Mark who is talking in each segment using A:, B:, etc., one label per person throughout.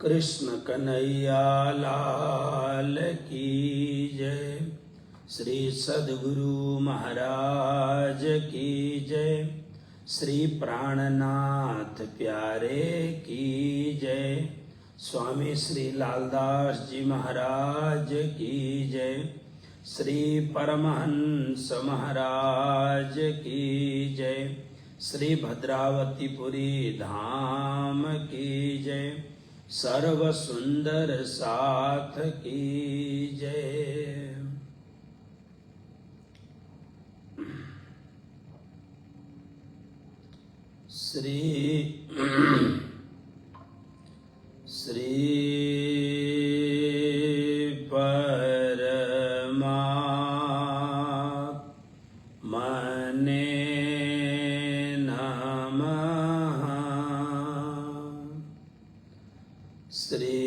A: कृष्ण कन्हैया लाल की जय। श्री सद्गुरु महाराज की जय। श्री प्राणनाथ प्यारे की जय। स्वामी श्री लालदास जी महाराज की जय। श्री परमहंस महाराज की जय। श्री भद्रावतीपुरी धाम की जय। सर्व सुंदर साथ की जय। श्री परमात्मने नमः। श्री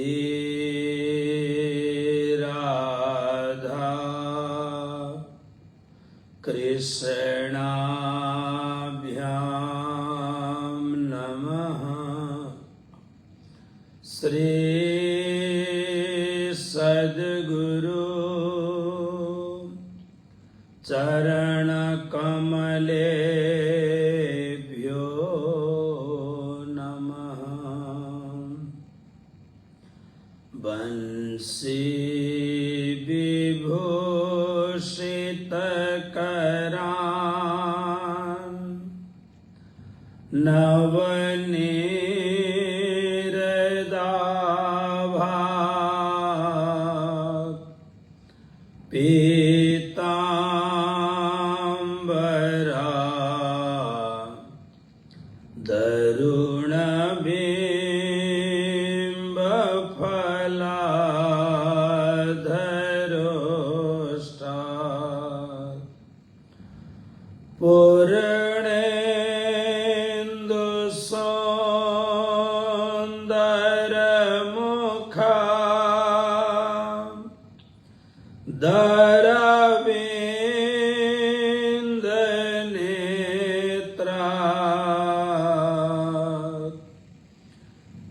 A: राधा कृष्णाभ्याम नमः। श्री सद्गुरु चरण कमलेभ्यो नमः। बंसी विभूषित करान नवनीरदाभा पीतांबरा दरुणबिंब फलाधरोष्टा पूर्णेन्दु सौन्दरमुखा दरविंद नेत्रा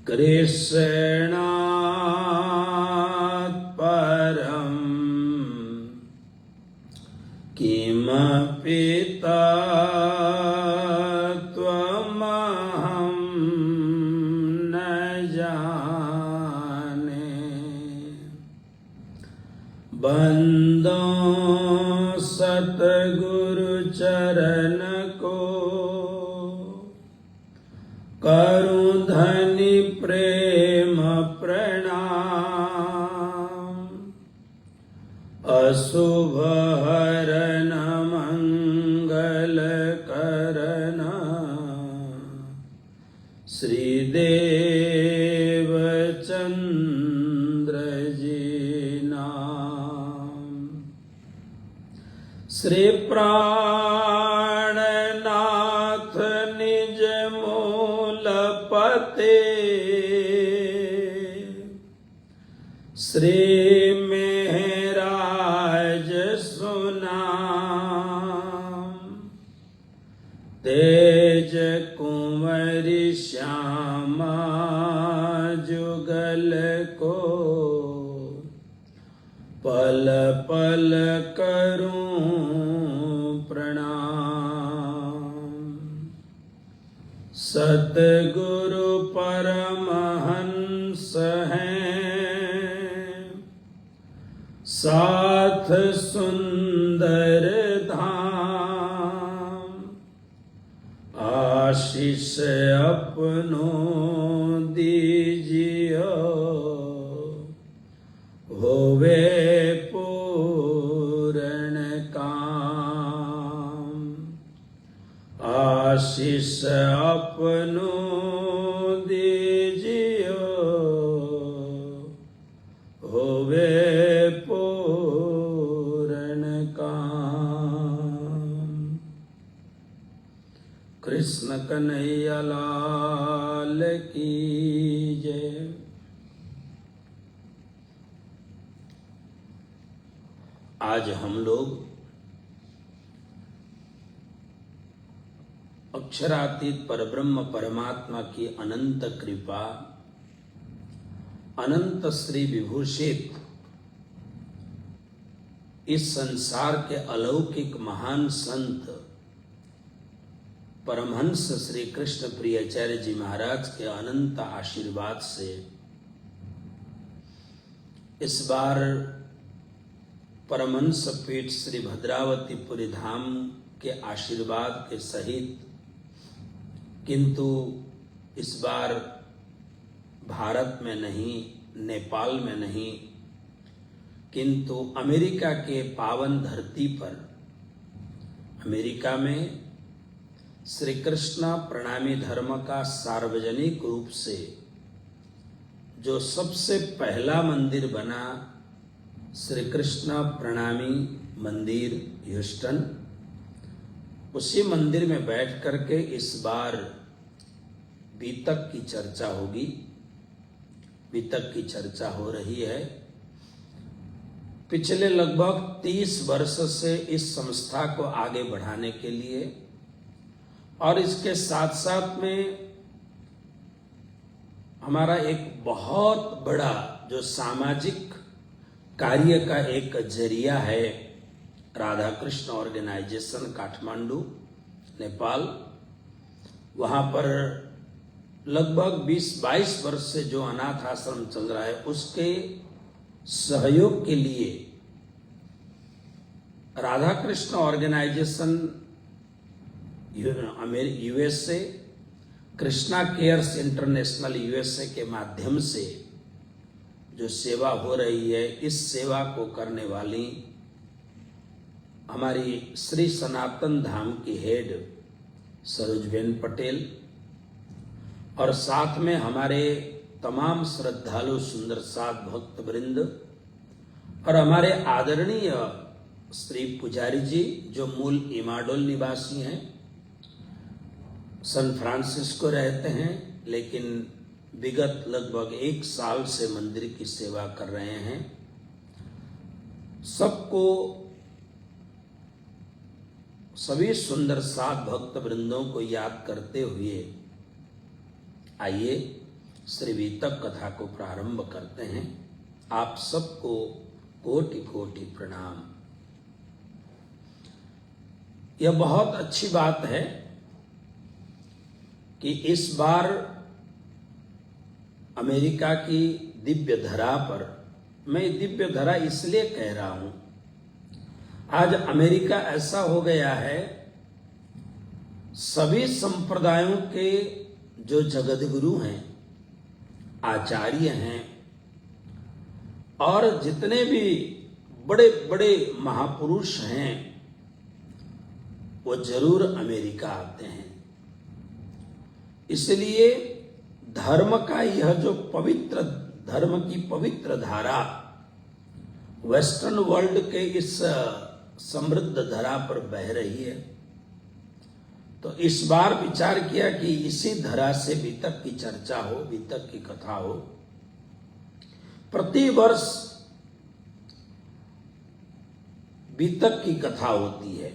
A: कृष्णात् परं किमपि तत्त्वमहं न जाने। बंदो सतगुरु चरण को करूं धनि प्रेम प्रणाम। अशुभ हरन मंगल करन श्रीदेव चंद्र जी नाम। श्री प्राणनाथ निज मूल पते श्री मेहराज सुनाम। तेज कुंवरी श्यामा जुगल को पल पल करूं प्रणाम। सतगुरु परमहंस हैं साथ सुंदर धाम। आशीष अपनों दीजियो होवे पूर्ण काम। आशीष अपनों दीजियो होवे पूर्ण काम। कृष्ण कन्हैया लाल की जय। आज हम लोग अक्षरातीत परब्रह्म परमात्मा की अनंत कृपा अनंत श्री विभूषित इस संसार के अलौकिक महान संत परमहंस श्री कृष्ण प्रियाचार्य जी महाराज के अनंत आशीर्वाद से इस बार परमहंस पीठ श्री भद्रावतीपुरी धाम के आशीर्वाद के सहित, किंतु इस बार भारत में नहीं, नेपाल में नहीं, किंतु अमेरिका के पावन धरती पर, अमेरिका में श्री कृष्ण प्रणामी धर्म का सार्वजनिक रूप से जो सबसे पहला मंदिर बना, श्री कृष्ण प्रणामी मंदिर ह्यूस्टन, उसी मंदिर में बैठ करके इस बार बीतक की चर्चा होगी। बीतक की चर्चा हो रही है। पिछले लगभग 30 वर्ष से इस संस्था को आगे बढ़ाने के लिए और इसके साथ साथ में हमारा एक बहुत बड़ा जो सामाजिक कार्य का एक जरिया है, राधा कृष्ण ऑर्गेनाइजेशन काठमांडू नेपाल, वहां पर लगभग 20-22 वर्ष से जो अनाथ आश्रम चल रहा है, उसके सहयोग के लिए Radha Krishna organisation USA, Krishna cares international USA के माध्यम से जो सेवा हो रही है, इस सेवा को करने वाली हमारी श्री सनातन धाम की हेड सरोजबेन पटेल और साथ में हमारे तमाम श्रद्धालु सुंदर साध भक्त वृंद और हमारे आदरणीय श्री पुजारी जी जो मूल इमाडोल निवासी हैं, सैन फ्रांसिस्को रहते हैं, लेकिन विगत लगभग 1 साल से मंदिर की सेवा कर रहे हैं। सबको, सभी सुंदर साध भक्त वृंदों को याद करते हुए आइए श्री बीतक कथा को प्रारंभ करते हैं। आप सबको कोटि कोटि प्रणाम। यह बहुत अच्छी बात है कि इस बार अमेरिका की दिव्य धरा पर, मैं दिव्य धरा इसलिए कह रहा हूं, आज अमेरिका ऐसा हो गया है, सभी संप्रदायों के जो जगतगुरु हैं, आचार्य हैं और जितने भी बड़े बड़े महापुरुष हैं, वो जरूर अमेरिका आते हैं। इसलिए धर्म का यह जो पवित्र, धर्म की पवित्र धारा वेस्टर्न वर्ल्ड के इस समृद्ध धरा पर बह रही है, तो इस बार विचार किया कि इसी धरा से बीतक की चर्चा हो, बीतक की कथा हो। प्रति वर्ष बीतक की कथा होती है।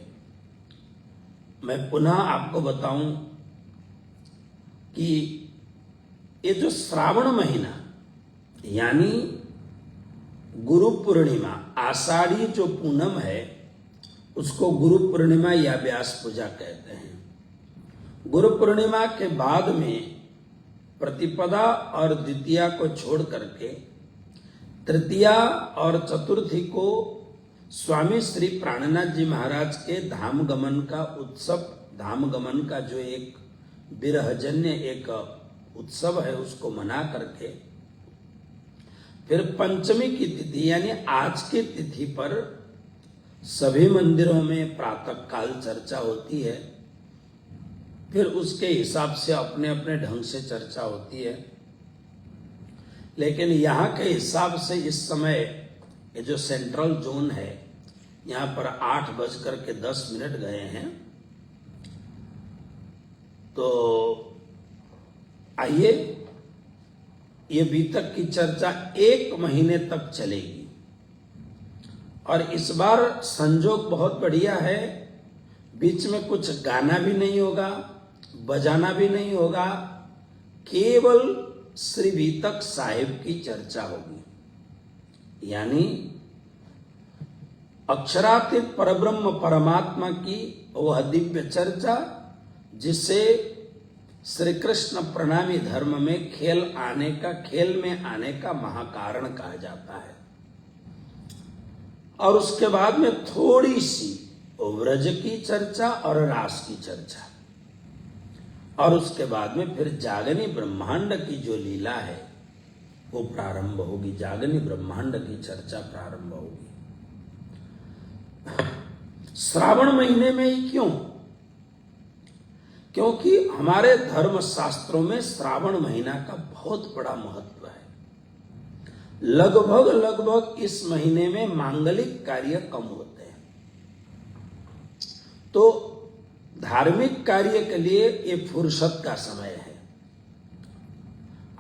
A: मैं पुनः आपको बताऊं कि ये जो श्रावण महीना यानी गुरु पूर्णिमा, आषाढ़ी जो पूनम है, उसको गुरु पूर्णिमा या व्यास पूजा कहते हैं। गुरु पूर्णिमा के बाद में प्रतिपदा और द्वितीया को छोड़ करके तृतीया और चतुर्थी को स्वामी श्री प्राणनाथ जी महाराज के धाम गमन का उत्सव, धाम गमन का जो एक विरहजन्य एक उत्सव है, उसको मना करके फिर पंचमी की तिथि यानी आज की तिथि पर सभी मंदिरों में प्रातः काल चर्चा होती है। फिर उसके हिसाब से अपने अपने ढंग से चर्चा होती है, लेकिन यहाँ के हिसाब से इस समय ये जो सेंट्रल जोन है, यहाँ पर 8:10 गए हैं। तो आइए, ये बीतक की चर्चा 1 महीने तक चलेगी और इस बार संजोग बहुत बढ़िया है, बीच में कुछ गाना भी नहीं होगा, बजाना भी नहीं होगा, केवल श्री बीतक साहिब की चर्चा होगी, यानी अक्षरातीत परब्रह्म परमात्मा की वह दिव्य चर्चा जिसे श्री कृष्ण प्रणामी धर्म में खेल में आने का महाकारण कहा जाता है। और उसके बाद में थोड़ी सी व्रज की चर्चा और रास की चर्चा, और उसके बाद में फिर जागनी ब्रह्मांड की जो लीला है वो प्रारंभ होगी। जागनी ब्रह्मांड की चर्चा प्रारंभ होगी। श्रावण महीने में ही क्यों? क्योंकि हमारे धर्म शास्त्रों में श्रावण महीना का बहुत बड़ा महत्व है। लगभग इस महीने में मांगलिक कार्य कम होते हैं, तो धार्मिक कार्य के लिए ये फुर्सत का समय है।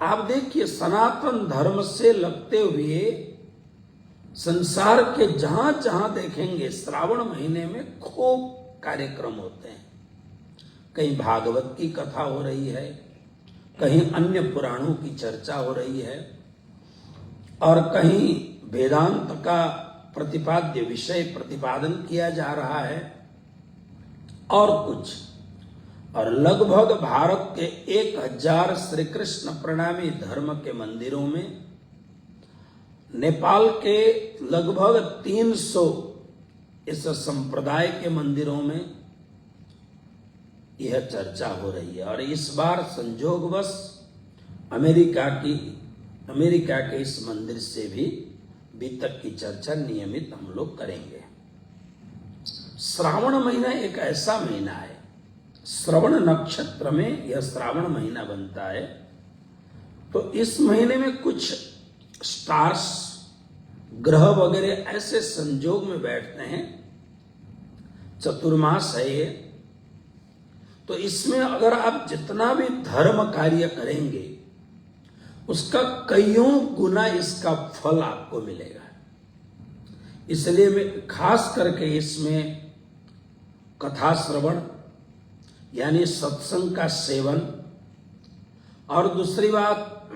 A: आप देखिए, सनातन धर्म से लगते हुए संसार के जहां जहां देखेंगे श्रावण महीने में खूब कार्यक्रम होते हैं। कहीं भागवत की कथा हो रही है, कहीं अन्य पुराणों की चर्चा हो रही है, और कहीं वेदांत का प्रतिपाद्य विषय प्रतिपादन किया जा रहा है और कुछ। और लगभग भारत के 1000 श्री कृष्ण प्रणामी धर्म के मंदिरों में, नेपाल के लगभग 300 इस संप्रदाय के मंदिरों में यह चर्चा हो रही है। और इस बार संयोगवश अमेरिका के इस मंदिर से भी बीतक की चर्चा नियमित हम लोग करेंगे। श्रावण महीना एक ऐसा महीना है, श्रवण नक्षत्र में यह श्रावण महीना बनता है, तो इस महीने में कुछ स्टार्स, ग्रह वगैरह ऐसे संयोग में बैठते हैं। चतुर्मास है ये, तो इसमें अगर आप जितना भी धर्म कार्य करेंगे उसका कईयों गुना इसका फल आपको मिलेगा। इसलिए मैं खास करके इसमें कथा श्रवण यानी सत्संग का सेवन, और दूसरी बात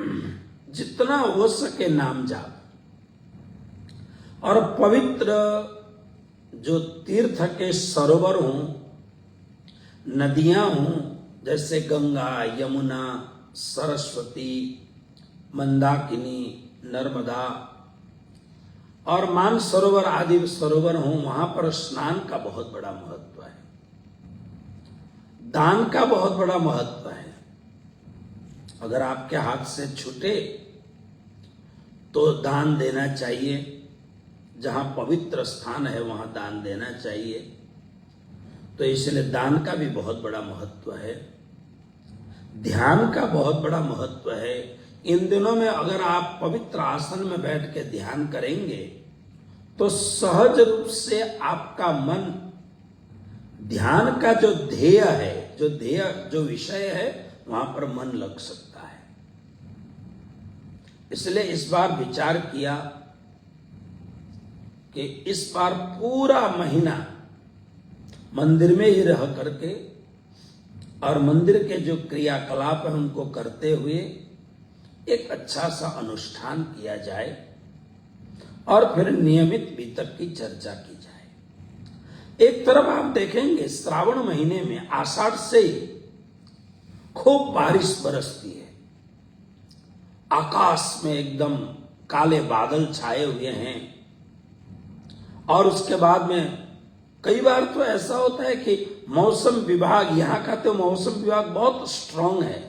A: जितना हो सके नाम जाप, और पवित्र जो तीर्थ के सरोवर हों, नदियां हों, जैसे गंगा, यमुना, सरस्वती, मंदाकिनी, नर्मदा और मानसरोवर आदि सरोवर हों, वहां पर स्नान का बहुत बड़ा महत्व है। दान का बहुत बड़ा महत्व है। अगर आपके हाथ से छूटे तो दान देना चाहिए। जहां पवित्र स्थान है वहां दान देना चाहिए। तो इसलिए दान का भी बहुत बड़ा महत्व है। ध्यान का बहुत बड़ा महत्व है। इन दिनों में अगर आप पवित्र आसन में बैठ के ध्यान करेंगे तो सहज रूप से आपका मन ध्यान का जो ध्येय है, जो विषय है, वहां पर मन लग सकता है। इसलिए इस बार विचार किया कि इस बार पूरा महीना मंदिर में ही रह करके और मंदिर के जो क्रियाकलाप है उनको करते हुए एक अच्छा सा अनुष्ठान किया जाए और फिर नियमित बीतक की चर्चा की जाए। एक तरफ आप देखेंगे श्रावण महीने में आषाढ़ से ही खूब बारिश बरसती है। आकाश में एकदम काले बादल छाए हुए हैं, और उसके बाद में कई बार तो ऐसा होता है कि मौसम विभाग, यहां का तो मौसम विभाग बहुत स्ट्रांग है,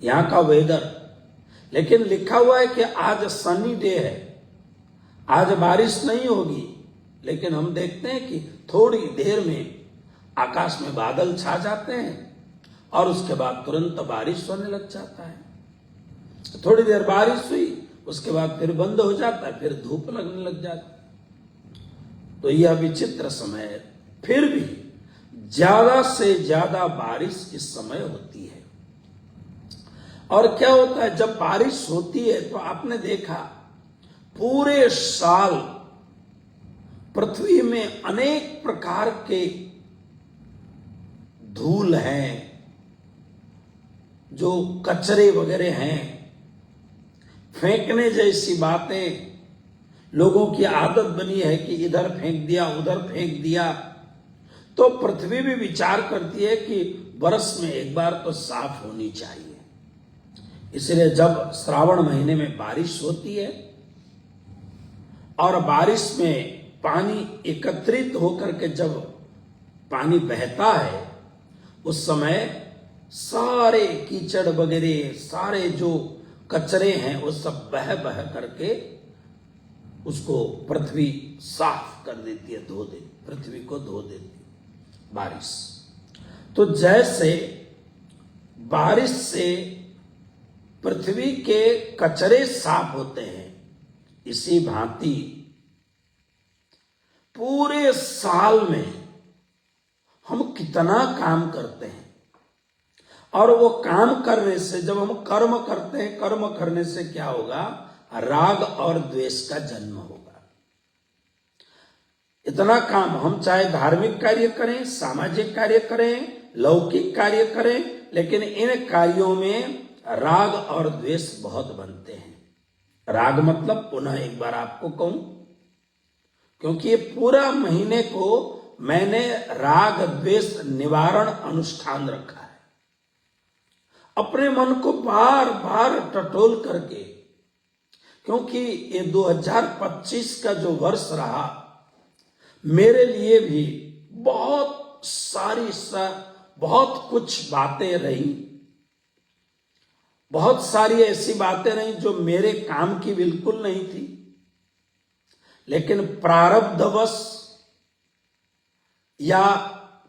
A: यहां का वेदर, लेकिन लिखा हुआ है कि आज सनी डे है, आज बारिश नहीं होगी। लेकिन हम देखते हैं कि थोड़ी देर में आकाश में बादल छा जाते हैं और उसके बाद तुरंत बारिश होने लग जाता है। थोड़ी देर बारिश हुई, उसके बाद फिर बंद हो जाता है, फिर धूप लगने लग जाती है। तो यह विचित्र समय है। फिर भी ज्यादा से ज्यादा बारिश इस समय होती है। और क्या होता है, जब बारिश होती है तो आपने देखा पूरे साल पृथ्वी में अनेक प्रकार के धूल हैं जो कचरे वगैरह हैं, फेंकने जैसी बातें, लोगों की आदत बनी है कि इधर फेंक दिया उधर फेंक दिया, तो पृथ्वी भी विचार करती है कि वर्ष में एक बार तो साफ होनी चाहिए। इसलिए जब श्रावण महीने में बारिश होती है और बारिश में पानी एकत्रित होकर के जब पानी बहता है, उस समय सारे कीचड़ वगैरह, सारे जो कचरे हैं, वो सब बह बह करके उसको पृथ्वी साफ कर देती है, धो देती, पृथ्वी को धो देती बारिश। तो जैसे बारिश से पृथ्वी के कचरे साफ होते हैं, इसी भांति पूरे साल में हम कितना काम करते हैं, और वो काम करने से, जब हम कर्म करते हैं, कर्म करने से क्या होगा, राग और द्वेष का जन्म होगा। इतना काम हम चाहे धार्मिक कार्य करें, सामाजिक कार्य करें, लौकिक कार्य करें, लेकिन इन कार्यों में राग और द्वेष बहुत बनते हैं। राग मतलब, पुनः एक बार आपको कहूं, क्योंकि ये पूरा महीने को मैंने राग द्वेष निवारण अनुष्ठान रखा है, अपने मन को बार बार टटोल करके, क्योंकि ये 2025 का जो वर्ष रहा, मेरे लिए भी बहुत कुछ बातें रही, बहुत सारी ऐसी बातें रही जो मेरे काम की बिल्कुल नहीं थी, लेकिन प्रारब्धवश या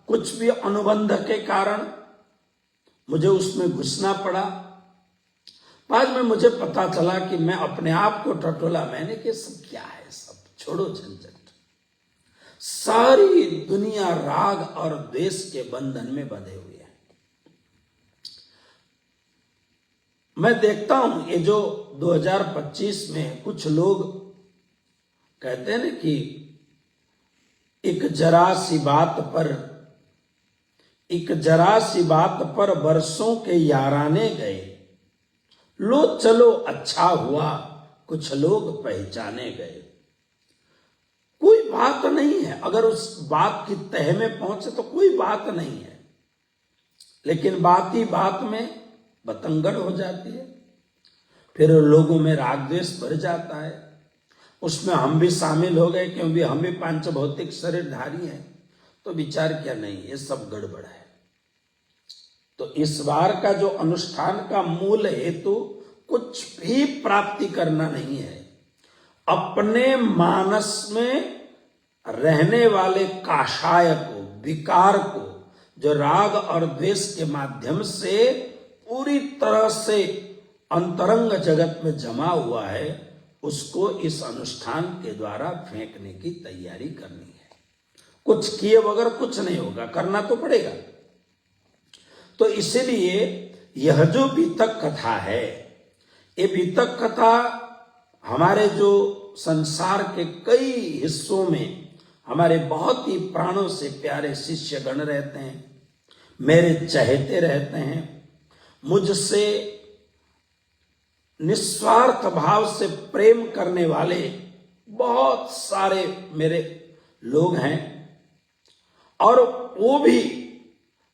A: कुछ भी अनुबंध के कारण मुझे उसमें घुसना पड़ा। बाद में मुझे पता चला कि मैं अपने आप को टटोला, मैंने कि सब क्या है, सब छोड़ो झंझट, सारी दुनिया राग और द्वेष के बंधन में बंधे हुए हैं। मैं देखता हूं ये जो 2025 में कुछ लोग कहते हैं ना कि एक जरा सी बात पर वर्षों के याराने गए, लो चलो अच्छा हुआ कुछ लोग पहचाने गए। कोई बात नहीं है, अगर उस बात की तह में पहुंचे तो कोई बात नहीं है, लेकिन बात ही बात में बतंगड़ हो जाती है, फिर लोगों में राग द्वेष बढ़ जाता है। उसमें हम भी शामिल हो गए, क्योंकि हम भी पांच भौतिक शरीरधारी हैं, तो विचार क्या नहीं, ये सब गड़बड़ है। तो इस बार का जो अनुष्ठान का मूल हेतु कुछ भी प्राप्ति करना नहीं है, अपने मानस में रहने वाले काषाय को, विकार को, जो राग और द्वेष के माध्यम से पूरी तरह से अंतरंग जगत में जमा हुआ है, उसको इस अनुष्ठान के द्वारा फेंकने की तैयारी करनी है। कुछ किए बगैर कुछ नहीं होगा, करना तो पड़ेगा। तो इसलिए यह जो बीतक कथा है, ये बीतक कथा हमारे जो संसार के कई हिस्सों में हमारे बहुत ही प्राणों से प्यारे शिष्य गण रहते हैं, मेरे चहेते रहते हैं, मुझसे निस्वार्थ भाव से प्रेम करने वाले बहुत सारे मेरे लोग हैं, और वो भी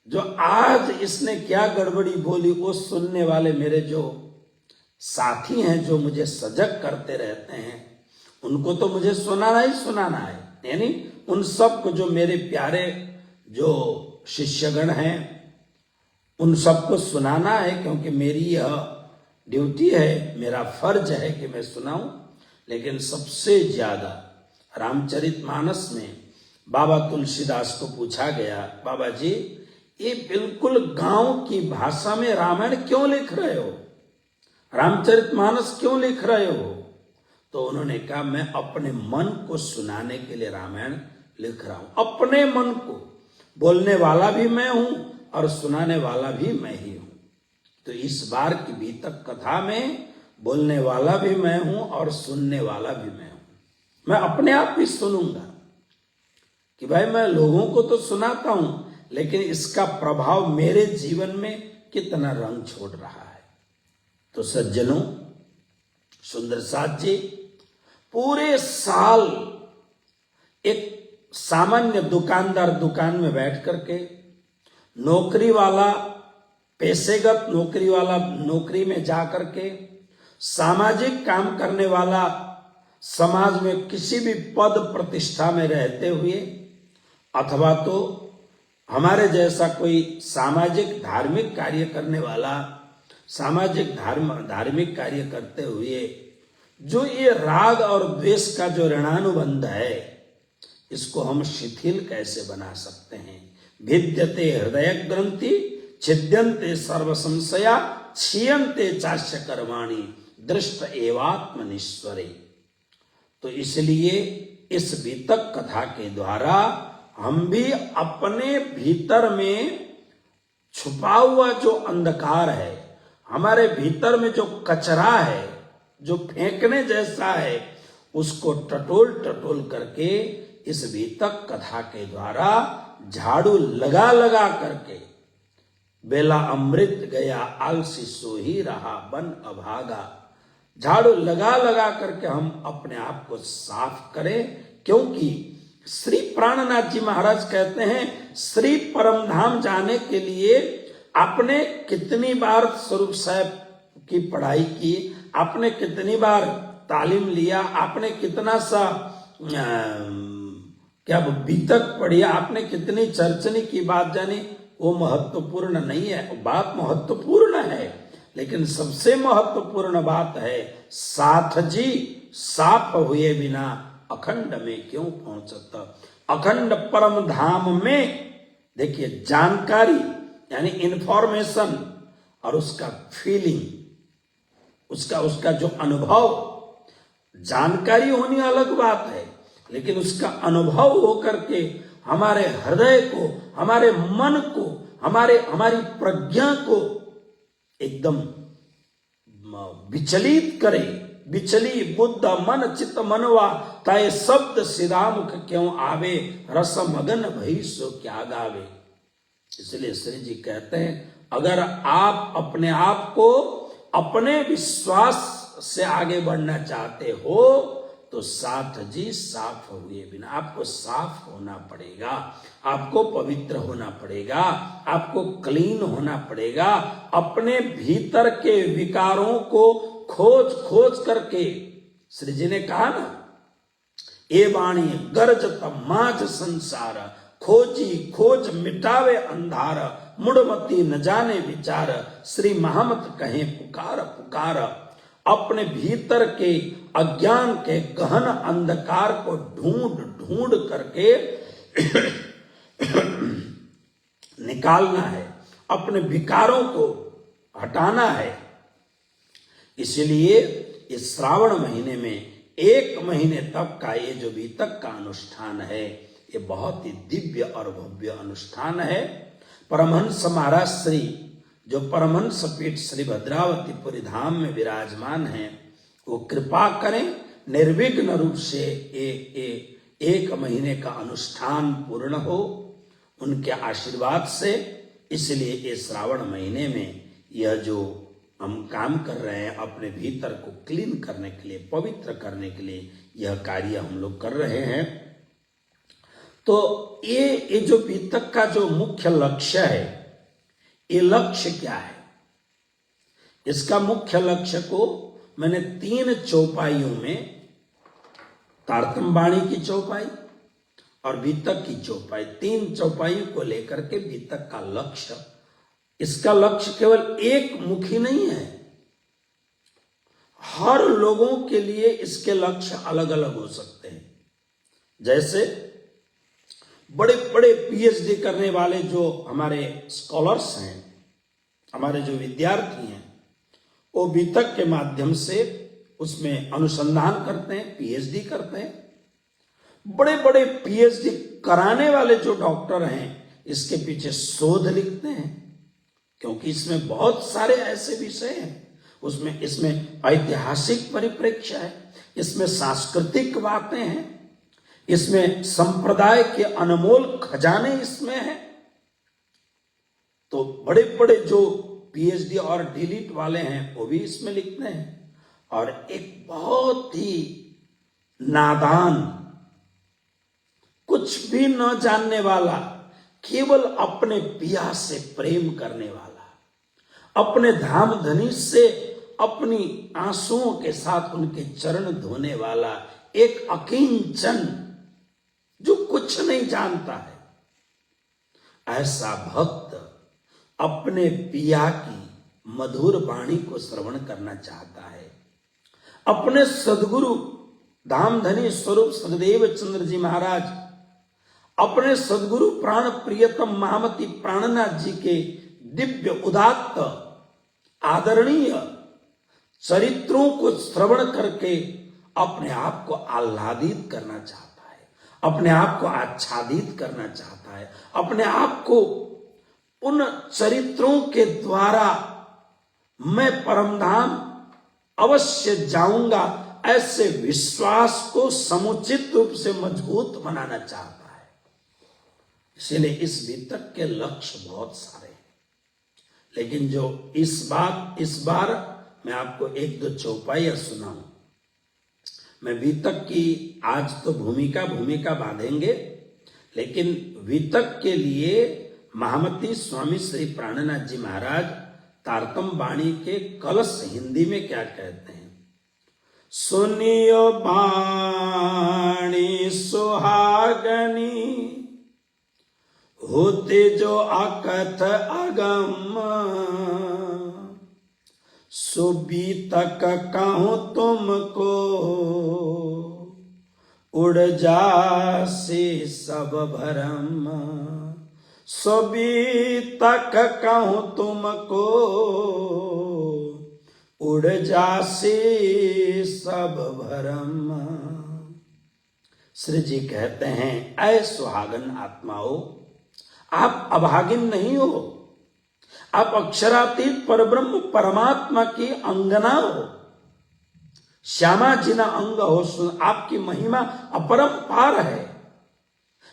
A: जो आज इसने क्या गड़बड़ी बोली वो सुनने वाले मेरे जो साथी हैं, जो मुझे सजग करते रहते हैं, उनको तो मुझे सुनाना ही सुनाना है। यानी उन सबको, जो मेरे प्यारे जो शिष्यगण हैं, उन सबको सुनाना है, क्योंकि मेरी यह ड्यूटी है, मेरा फर्ज है कि मैं सुनाऊं। लेकिन सबसे ज्यादा रामचरितमानस में बाबा तुलसीदास को पूछा गया, बाबा जी ये बिल्कुल गांव की भाषा में रामायण क्यों लिख रहे हो, रामचरितमानस क्यों लिख रहे हो? तो उन्होंने कहा, मैं अपने मन को सुनाने के लिए रामायण लिख रहा हूं। अपने मन को, बोलने वाला भी मैं हूं और सुनाने वाला भी मैं ही हूं। तो इस बार की बीतक कथा में बोलने वाला भी मैं हूं और सुनने वाला भी मैं हूं। मैं अपने आप भी सुनूंगा कि भाई मैं लोगों को तो सुनाता हूं, लेकिन इसका प्रभाव मेरे जीवन में कितना रंग छोड़ रहा है। तो सज्जनों, सुंदर साथ जी पूरे साल एक सामान्य दुकानदार दुकान में बैठ करके, नौकरी वाला पेशेगत नौकरी वाला नौकरी में जा करके, सामाजिक काम करने वाला समाज में किसी भी पद प्रतिष्ठा में रहते हुए, अथवा तो हमारे जैसा कोई सामाजिक धार्मिक कार्य करने वाला, सामाजिक धार्मिक कार्य करते हुए जो ये राग और द्वेष का जो ऋणानुबंध है, इसको हम शिथिल कैसे बना सकते हैं। भिद्यते हृदय ग्रंथि छिद्यन्ते सर्व संशया क्षीयन्ते चास्य कर्माणि दृष्ट एवात्मनिश्वरे। तो इसलिए इस बीतक कथा के द्वारा हम भी अपने भीतर में छुपा हुआ जो अंधकार है, हमारे भीतर में जो कचरा है, जो फेंकने जैसा है, उसको टटोल टटोल करके इस बीतक कथा के द्वारा झाड़ू लगा लगा करके, बेला अमृत गया आलसी सो ही रहा बन अभागा, झाड़ू लगा लगा करके हम अपने आप को साफ करें। क्योंकि श्री प्राणनाथ जी महाराज कहते हैं, श्री परम धाम जाने के लिए आपने कितनी बार स्वरूप साहब की पढ़ाई की, आपने कितनी बार तालीम लिया, आपने कितना सा क्या बीतक पढ़ी, आपने कितनी चर्चनी की बात जानी, वो महत्वपूर्ण नहीं है। बात महत्वपूर्ण है, लेकिन सबसे महत्वपूर्ण बात है साथ जी साफ हुए बिना अखंड में क्यों पहुंचता। अखंड परम धाम में देखिए, जानकारी यानी इंफॉर्मेशन और उसका फीलिंग, उसका जो अनुभव, जानकारी होनी अलग बात है, लेकिन उसका अनुभव होकर के हमारे हृदय को, हमारे मन को, हमारी प्रज्ञा को एकदम विचलित करे। विचली बुद्ध मन चित्त मनवा ताए शब्द सिरामुख क्यों आवे, रस मगन भई सो क्या गावे। इसलिए श्री जी कहते हैं, अगर आप अपने आप को अपने विश्वास से आगे बढ़ना चाहते हो तो साथ जी साफ हुए बिना, आपको साफ होना पड़ेगा, आपको पवित्र होना पड़ेगा, आपको क्लीन होना पड़ेगा। अपने भीतर के विकारों को खोज खोज करके, श्री जी ने कहा ना, ए वाणी गर्जत माज संसार, खोजी खोज मिटावे अंधार, मुड़मती न जाने विचार, श्री महामत कहे पुकार पुकार। अपने भीतर के अज्ञान के गहन अंधकार को ढूंढ ढूंढ करके निकालना है, अपने विकारों को हटाना है। इसलिए इस श्रावण महीने में 1 महीने तक का ये जो बीतक का अनुष्ठान है, ये बहुत ही दिव्य और भव्य अनुष्ठान है। परमहंस महाराज श्री, जो परमहंस पीठ श्री भद्रावतीपुरी धाम में विराजमान हैं, वो कृपा करें, निर्विघ्न रूप से 1 महीने का अनुष्ठान पूर्ण हो उनके आशीर्वाद से। इसलिए इस श्रावण महीने में यह जो हम काम कर रहे हैं, अपने भीतर को क्लीन करने के लिए, पवित्र करने के लिए यह कार्य हम लोग कर रहे हैं। तो ये जो बीतक का जो मुख्य लक्ष्य है, ये लक्ष्य क्या है? इसका मुख्य लक्ष्य को मैंने 3 चौपाइयों में, तारतम बाणी की चौपाई और बीतक की चौपाई, 3 चौपाइयों को लेकर के बीतक का लक्ष्य, इसका लक्ष्य केवल एक मुखी नहीं है, हर लोगों के लिए इसके लक्ष्य अलग अलग हो सकते हैं। जैसे बड़े बड़े पीएचडी करने वाले जो हमारे स्कॉलर्स हैं, हमारे जो विद्यार्थी हैं, वो बीतक के माध्यम से उसमें अनुसंधान करते हैं, पीएचडी करते हैं। बड़े बड़े पीएचडी कराने वाले जो डॉक्टर हैं, इसके पीछे शोध लिखते हैं, क्योंकि इसमें बहुत सारे ऐसे विषय हैं। इसमें ऐतिहासिक परिप्रेक्ष्य है, इसमें सांस्कृतिक बातें हैं, इसमें संप्रदाय के अनमोल खजाने इसमें हैं। तो बड़े बड़े जो पीएचडी और डीलिट वाले हैं वो भी इसमें लिखते हैं। और एक बहुत ही नादान, कुछ भी न जानने वाला, केवल अपने पिया से प्रेम करने वाला, अपने धाम धनी से अपनी आंसुओं के साथ उनके चरण धोने वाला एक अकिंचन जो कुछ नहीं जानता है, ऐसा भक्त अपने पिया की मधुर वाणी को श्रवण करना चाहता है। अपने सदगुरु धामधनी स्वरूप सददेव चंद्र जी महाराज, अपने सदगुरु प्राण प्रियतम महामती प्राणनाथ जी के दिव्य उदात्त आदरणीय चरित्रों को श्रवण करके अपने आप को आह्लादित करना चाहता है, अपने आप को आच्छादित करना चाहता है, अपने आप को उन चरित्रों के द्वारा मैं परमधाम अवश्य जाऊंगा, ऐसे विश्वास को समुचित रूप से मजबूत बनाना चाहता है। इसलिए इस वितक के लक्ष्य बहुत सारे हैं, लेकिन जो इस बार मैं आपको एक दो चौपाइयां सुनाऊं। मैं वितक की आज तो भूमिका बांधेंगे, लेकिन वितक के लिए महामती स्वामी श्री प्राणनाथ जी महाराज तारतम वाणी के कलश हिंदी में क्या कहते हैं? सुनियो वाणी सुहागनी, होते जो अकथ अगम, सो बीतक कहूं तुमको, उड़ जासे सब भरम। सो बीतक कहूं तुमको, उड़ जासे सब भरम। श्री जी कहते हैं, ऐ सुहागन आत्माओं, आप अभागिन नहीं हो, आप अक्षरातीत परब्रह्म परमात्मा की अंगना हो, श्यामा जिना अंग हो। आपकी महिमा अपरंपार है।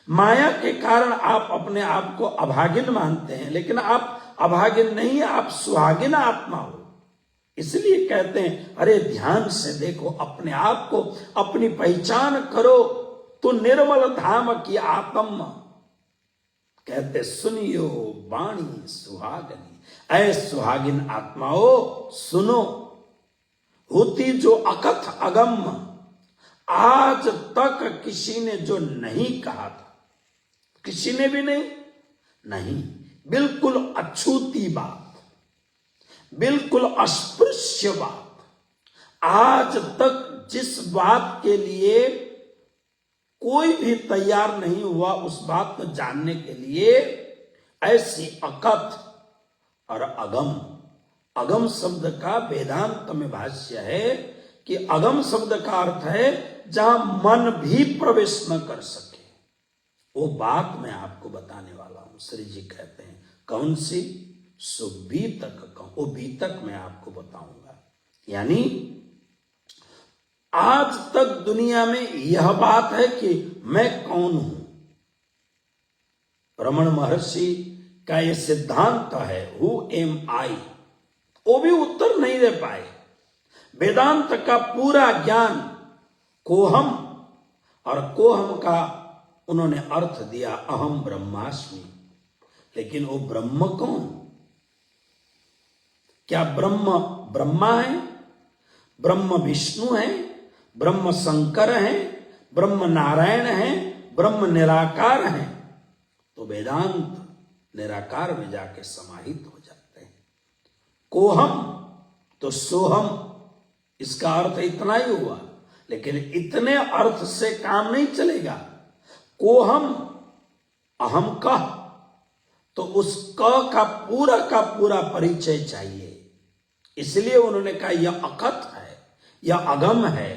A: माया के कारण आप अपने आप को अभागिन मानते हैं, लेकिन आप अभागिन नहीं, आप सुहागिन आत्मा हो। इसलिए कहते हैं, अरे ध्यान से देखो अपने आप को, अपनी पहचान करो, तो निर्मल धाम की आत्मा। कहते सुनियो वाणी सुहागनी, ऐ सुहागिन आत्माओं सुनो, होती जो अकथ अगम, आज तक किसी ने जो नहीं कहा था, किसी ने भी नहीं, बिल्कुल अछूती बात, बिल्कुल अस्पृश्य बात, आज तक जिस बात के लिए कोई भी तैयार नहीं हुआ उस बात को जानने के लिए, ऐसी अकथ और अगम। अगम शब्द का वेदांत में भाष्य है कि अगम शब्द का अर्थ है जहां मन भी प्रवेश न कर सके। वो बात मैं आपको बताने वाला हूं। श्री जी कहते हैं, कौन सी? सो बीतक कहूं, वो बीतक मैं आपको बताऊंगा। यानी आज तक दुनिया में यह बात है कि मैं कौन हूं। रमण महर्षि का यह सिद्धांत है, हु एम आई, वो भी उत्तर नहीं दे पाए। वेदांत का पूरा ज्ञान कोहम, और कोहम का उन्होंने अर्थ दिया अहम ब्रह्मास्मि। लेकिन वो ब्रह्म कौन? क्या ब्रह्म ब्रह्मा है? ब्रह्म विष्णु है? ब्रह्म शंकर है? ब्रह्म नारायण है? ब्रह्म निराकार है? तो वेदांत निराकार में जाके समाहित हो जाते हैं। कोहम तो सोहम, इसका अर्थ इतना ही हुआ, लेकिन इतने अर्थ से काम नहीं चलेगा। कोहम अहम कह, तो उस क का पूरा परिचय चाहिए। इसलिए उन्होंने कहा यह अकथ है, यह अगम है।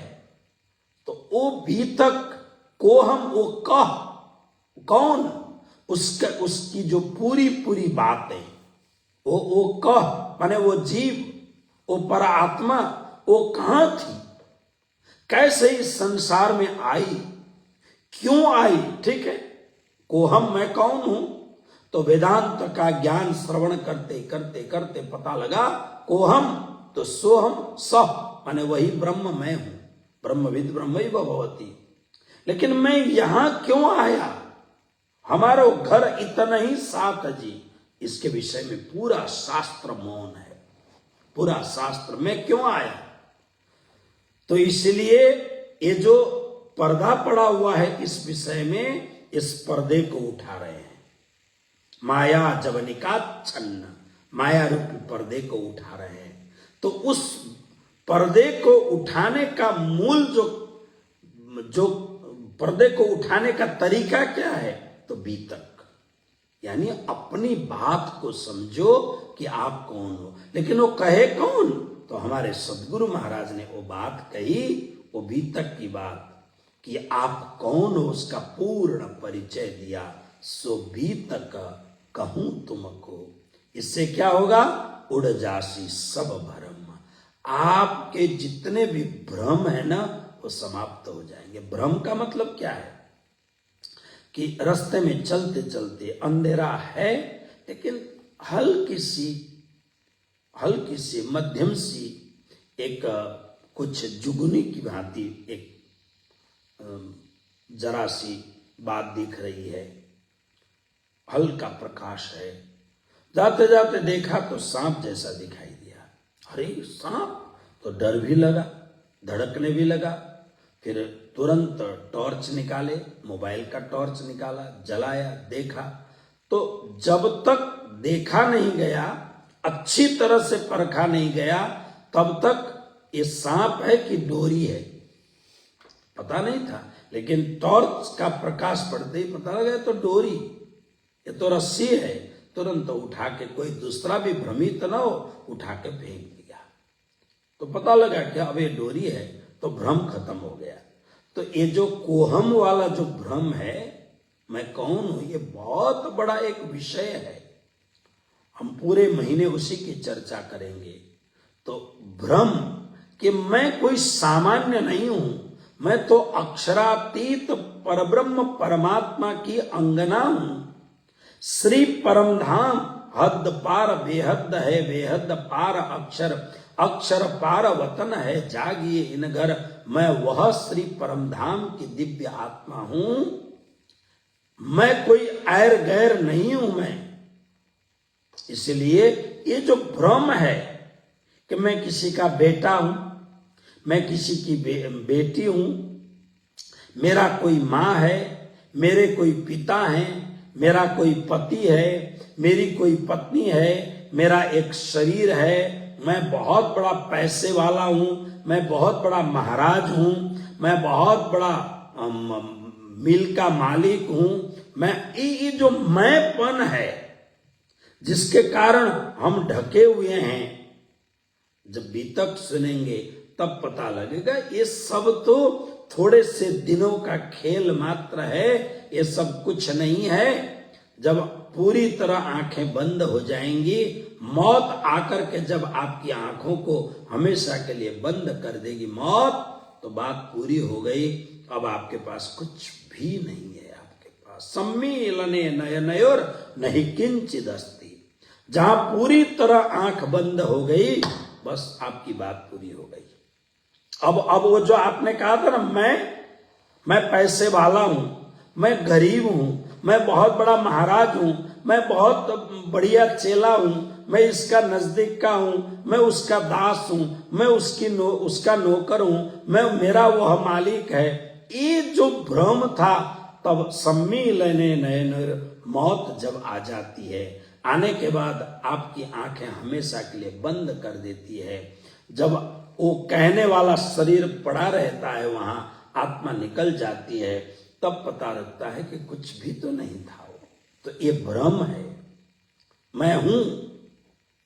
A: तो वो बीतक कोहम, वो कह कौन? उसकी जो पूरी बातें, वो कह माने वो जीव, वो परात्मा, वो कहां थी, कैसे इस संसार में आई, क्यों आई? ठीक है, कोहम मैं कौन हूं, तो वेदांत का ज्ञान श्रवण करते करते करते पता लगा कोहम तो सोहम सह, माने वही ब्रह्म मैं हूं, ब्रह्मविद ब्रह्मैव भवति। लेकिन मैं यहां क्यों आया, हमारा घर इतना ही साथ जी, इसके विषय में पूरा शास्त्र मौन है, पूरा शास्त्र। मैं क्यों आया, तो इसलिए ये जो पर्दा पड़ा हुआ है इस विषय में, इस पर्दे को उठा रहे हैं। माया जवनिकाच्छन्न, माया रूपी पर्दे को उठा रहे हैं। तो उस पर्दे को उठाने का मूल जो पर्दे को उठाने का तरीका क्या है, तो बीतक, यानी अपनी बात को समझो कि आप कौन हो। लेकिन वो कहे कौन, तो हमारे सदगुरु महाराज ने वो बात कही, वो बीतक की बात, कि आप कौन हो उसका पूर्ण परिचय दिया। सो बीतक कहूं तुमको, इससे क्या होगा, उड़ जासी सब भ्रम, आपके जितने भी भ्रम है ना वो समाप्त हो जाएंगे। भ्रम का मतलब क्या है कि रास्ते में चलते चलते अंधेरा है, लेकिन हल्की सी मध्यम सी एक कुछ जुगनी की भांति एक जरा सी बात दिख रही है, हल्का प्रकाश है। जाते जाते देखा तो सांप जैसा दिखाई दिया। अरे सांप, तो डर भी लगा, धड़कने भी लगा। फिर तुरंत टॉर्च निकाले, मोबाइल का टॉर्च निकाला, जलाया, देखा। तो जब तक देखा नहीं गया, अच्छी तरह से परखा नहीं गया, तब तक ये सांप है कि डोरी है पता नहीं था। लेकिन टॉर्च का प्रकाश पड़ते ही पता लगा तो डोरी, ये तो रस्सी है। तुरंत उठा के, कोई दूसरा भी भ्रमित ना हो, उठा के फेंक दिया। तो पता लगा कि अब ये डोरी है, तो भ्रम खत्म हो गया। तो ये जो कोहम वाला जो भ्रम है, मैं कौन हूं, ये बहुत बड़ा एक विषय है। हम पूरे महीने उसी की चर्चा करेंगे। तो भ्रम कि मैं कोई सामान्य नहीं हूं, मैं तो अक्षरातीत परब्रह्म परमात्मा की अंगना हूं। श्री परम धाम हद पार बेहद है, बेहद पार अक्षर, अक्षर पार वतन है, जागिए इन घर, मैं वह श्री परम धाम की दिव्य आत्मा हूं। मैं कोई ऐर गैर नहीं हूं मैं। इसलिए ये जो भ्रम है कि मैं किसी का बेटा हूं, मैं किसी की बेटी हूं, मेरा कोई मां है, मेरे कोई पिता हैं, मेरा कोई पति है, मेरी कोई पत्नी है, मेरा एक शरीर है, मैं बहुत बड़ा पैसे वाला हूं, मैं बहुत बड़ा महाराज हूं, मैं बहुत बड़ा मिल का मालिक हूं। मैं ये जो मैंपन है जिसके कारण हम ढके हुए हैं, जब बीतक सुनेंगे तब पता लगेगा ये सब तो थोड़े से दिनों का खेल मात्र है, ये सब कुछ नहीं है। जब पूरी तरह आंखें बंद हो जाएंगी, मौत आकर के जब आपकी आंखों को हमेशा के लिए बंद कर देगी मौत, तो बात पूरी हो गई। अब आपके पास कुछ भी नहीं है। आपके पास सम्मीलने नयनयोर नहीं किंचित अस्ति, जहां पूरी तरह आंख बंद हो गई, बस आपकी बात पूरी हो गई। अब वो जो आपने कहा था ना, मैं पैसे वाला हूं, मैं गरीब हूं, मैं बहुत बड़ा महाराज हूं, मैं बहुत बढ़िया चेला हूं, मैं इसका नजदीक का हूं, मैं उसका दास हूं, मैं उसका नौकर हूं, मेरा वह मालिक है। ये जो भ्रम था, तब सम्मीलने नयन, मौत जब आ जाती है, आने के बाद आपकी आंखें हमेशा के लिए बंद कर देती है। जब वो कहने वाला शरीर पड़ा रहता है, वहां आत्मा निकल जाती है, तब पता लगता है कि कुछ भी तो नहीं था वो। तो ये भ्रम है, मैं हूं,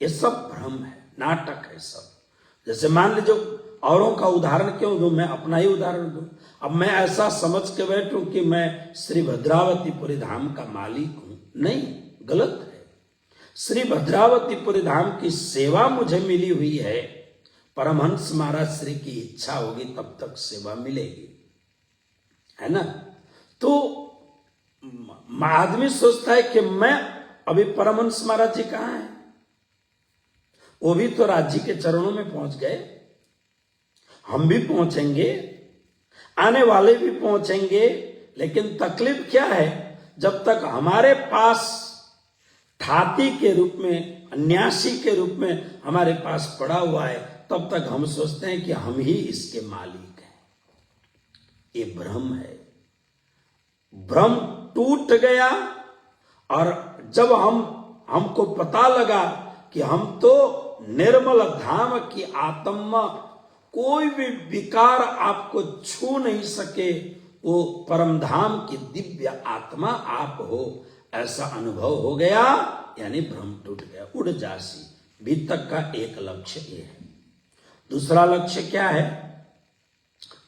A: ये सब भ्रम है, नाटक है सब। जैसे मान लीजिए, औरों का उदाहरण क्यों दूं, मैं अपना ही उदाहरण दूं। अब मैं ऐसा समझ के बैठूं कि मैं श्री भद्रावतीपुरी धाम का मालिक हूं, नहीं, गलत है। श्री भद्रावतीपुरी धाम की सेवा मुझे मिली हुई है, परमहंस महाराज श्री की इच्छा होगी तब तक सेवा मिलेगी, है ना। तो आदमी सोचता है कि मैं अभी परमहंस महाराज जी कहाँ हैं? वो भी तो राज जी के चरणों में पहुंच गए। हम भी पहुंचेंगे, आने वाले भी पहुंचेंगे, लेकिन तकलीफ क्या है, जब तक हमारे पास ठाती के रूप में, न्यासी के रूप में हमारे पास पड़ा हुआ है, तब तक हम सोचते हैं कि हम ही इसके मालिक हैं। ये भ्रम है। भ्रम टूट गया और जब हमको पता लगा कि हम तो निर्मल धाम की आत्मा, कोई भी विकार आपको छू नहीं सके, वो परम धाम की दिव्य आत्मा आप हो, ऐसा अनुभव हो गया, यानी भ्रम टूट गया। उड़ जासी भी तक का एक लक्ष्य ये है। दूसरा लक्ष्य क्या है?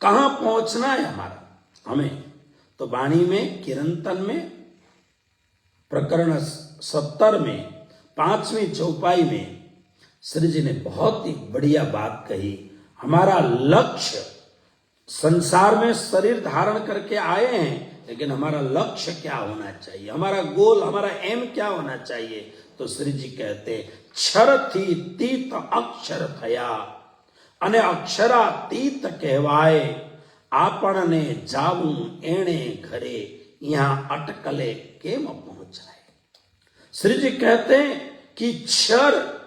A: कहां पहुंचना है हमें? तो वाणी में किरंतन में प्रकरण 70 में 5वीं चौपाई में श्री जी ने बहुत ही बढ़िया बात कही। हमारा लक्ष्य, संसार में शरीर धारण करके आए हैं, लेकिन हमारा लक्ष्य क्या होना चाहिए, हमारा गोल, हमारा एम क्या होना चाहिए? तो श्री जी कहते क्षर थी तीत अक्षर थया, अने अक्षरातीत कहवाए, आपण ने जाऊं एणे घरे, यहां अटकले केम पहुंचाए। श्री जी कहते हैं कि क्षर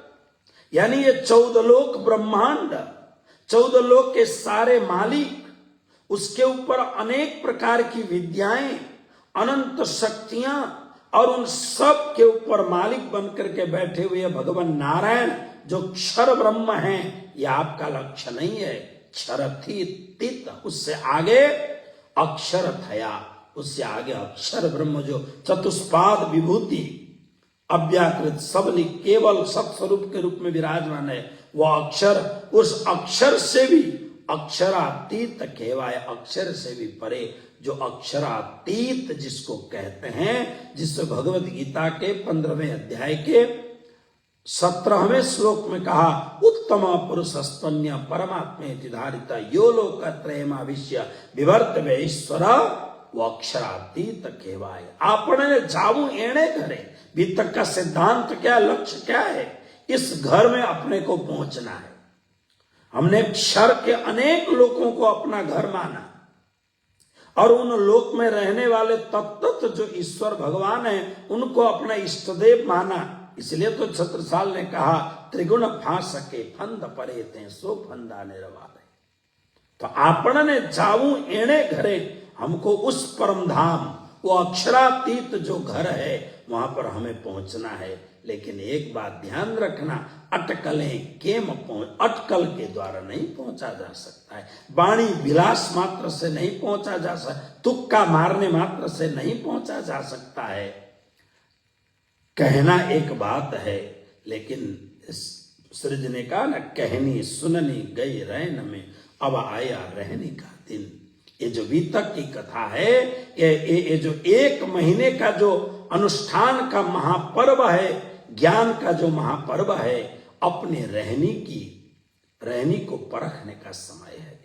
A: यानी ये 14 लोक ब्रह्मांड, 14 लोक के सारे मालिक, उसके ऊपर अनेक प्रकार की विद्याएं, अनंत शक्तियां, और उन सब के ऊपर मालिक बनकर के बैठे हुए भगवान नारायण जो क्षर ब्रह्म हैं, ये आपका लक्ष्य नहीं है। क्षर थी तित, उससे आगे अक्षर थया, उससे आगे अक्षर ब्रह्म जो चतुष्पाद विभूति अव्याकृत सबली केवल सत्स्वरूप के रूप में विराजमान है, वह अक्षर, उस अक्षर से भी अक्षरातीत कहवाए, अक्षर से भी परे, जो अक्षरातीत जिसको कहते हैं, जिससे भगवत गीता के 15वें अध्याय के 17वें श्लोक में कहा, उत्तम पुरुष स्तन्य परमात्मेति धारिता यो लोकत्रयमाविश्य विवर्त वे ईश्वर, वो अक्षरातीत कहवाए। आपने जाऊं एणे घरे, भी तक का सिद्धांत क्या, लक्ष्य क्या है? इस घर में अपने को पहुंचना है। हमने क्षर के अनेक लोगों को अपना घर माना, और उन लोक में रहने वाले तत्त जो ईश्वर भगवान है, उनको अपना इष्टदेव माना। इसलिए तो छत्रसाल ने कहा, त्रिगुण फांस के फंद परे थे सो फंदा निर्वाले। तो आपण ने जाऊं एणे घरे, हमको उस परम धाम, वो अक्षरातीत जो घर है, वहां पर हमें पहुंचना है। लेकिन एक बात ध्यान रखना, अटकलें केम अटकल के द्वारा नहीं पहुंचा जा सकता है। वाणी विलास मात्र से नहीं पहुंचा जा सकता, तुक्का मारने मात्र से नहीं पहुंचा जा सकता है। कहना एक बात है, लेकिन सृज ने कहा ना, कहनी सुननी गई रैन में, अब आया रहने का दिन। ये जो बीतक की कथा है, ये जो 1 महीने का जो अनुष्ठान का महापर्व है, ज्ञान का जो महापर्व है, अपने रहनी को परखने का समय है।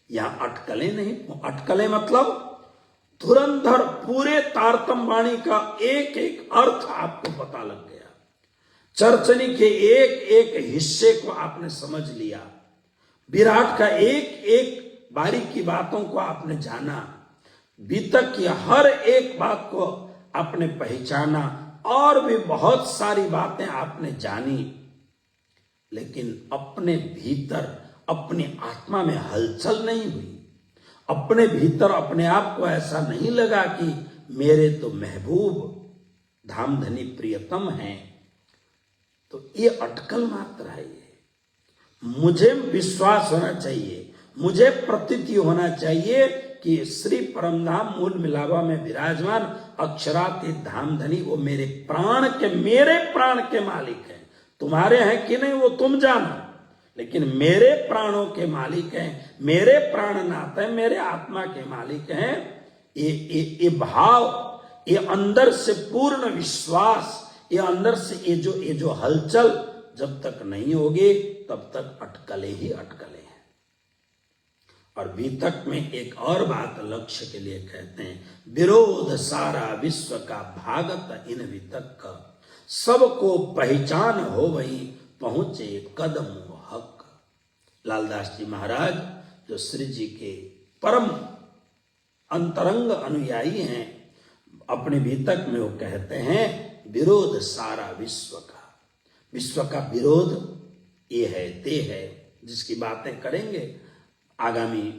A: यहां अटकलें नहीं, अटकलें मतलब धुरंधर पूरे तारतम वाणी का एक एक अर्थ आपको पता लग गया, चरचनी के एक एक हिस्से को आपने समझ लिया, विराट का एक एक बारीकी बातों को आपने जाना, बीतक की हर एक बात को आपने पहचाना, और भी बहुत सारी बातें आपने जानी। लेकिन अपने भीतर, अपनी आत्मा में हलचल नहीं हुई, अपने भीतर अपने आप को ऐसा नहीं लगा कि मेरे तो महबूब धामधनी प्रियतम हैं। तो ये अटकल मात्र है। ये मुझे विश्वास होना चाहिए, मुझे प्रतीति होना चाहिए कि श्री परमधाम मूल मिलावा में विराजमान अक्षरातीत धामधनी वो मेरे प्राण के मालिक हैं। तुम्हारे हैं कि नहीं वो तुम जानो, लेकिन मेरे प्राणों के मालिक हैं, मेरे प्राणनाथ हैं, मेरे आत्मा के मालिक हैं। ये भाव, ये अंदर से पूर्ण विश्वास, ये अंदर से ये जो हलचल जब तक नहीं होगी, तब तक अटकले ही अटकले हैं। और बीतक में एक और बात लक्ष्य के लिए कहते हैं, विरोध सारा विश्व का भागत इन वितक का, सबको पहचान हो वही पहुंचे कदम हक। लालदास जी महाराज जो श्री जी के परम अंतरंग अनुयायी हैं, अपने भीतक में वो कहते हैं विरोध सारा विश्व का विरोध ये है ते है, जिसकी बातें करेंगे आगामी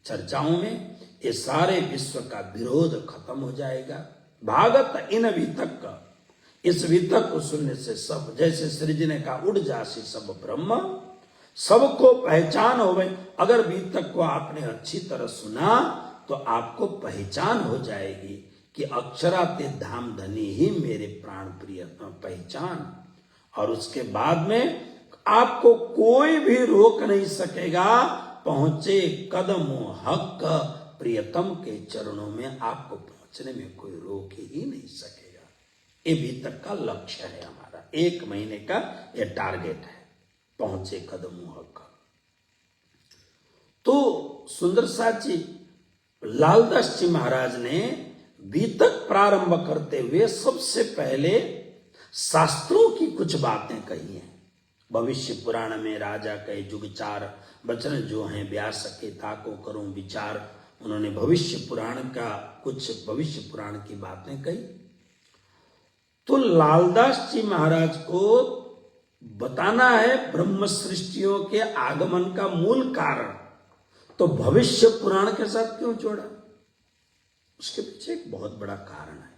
A: चर्चाओं में। ये सारे विश्व का विरोध खत्म हो जाएगा। भागत इन वितक का, इस वितक को सुनने से सब, जैसे श्री जी ने कहा उड़ जासी सब ब्रह्म, सबको पहचान हो गई। अगर वितक को आपने अच्छी तरह सुना तो आपको पहचान हो जाएगी कि अक्षराते धाम धनी ही मेरे प्राण प्रिय पहचान। और उसके बाद में आपको कोई भी रोक नहीं सकेगा, पहुंचे कदमों हक प्रियतम के चरणों में आपको पहुंचने में कोई रोक ही नहीं सकेगा। ये भी तक का लक्ष्य है हमारा, 1 महीने का ये टारगेट है, पहुंचे कदमों हक। तो सुंदर साथ जी लालदास जी महाराज ने बीतक प्रारंभ करते हुए सबसे पहले शास्त्रों की कुछ बातें कही हैं। भविष्य पुराण में राजा कहे जुग चार वचन जो हैं व्यास के ताको करूं विचार। उन्होंने भविष्य पुराण का कुछ भविष्य पुराण की बातें कही। तो लालदास जी महाराज को बताना है ब्रह्म सृष्टियों के आगमन का मूल कारण, तो भविष्य पुराण के साथ क्यों जोड़ा? उसके पीछे एक बहुत बड़ा कारण है।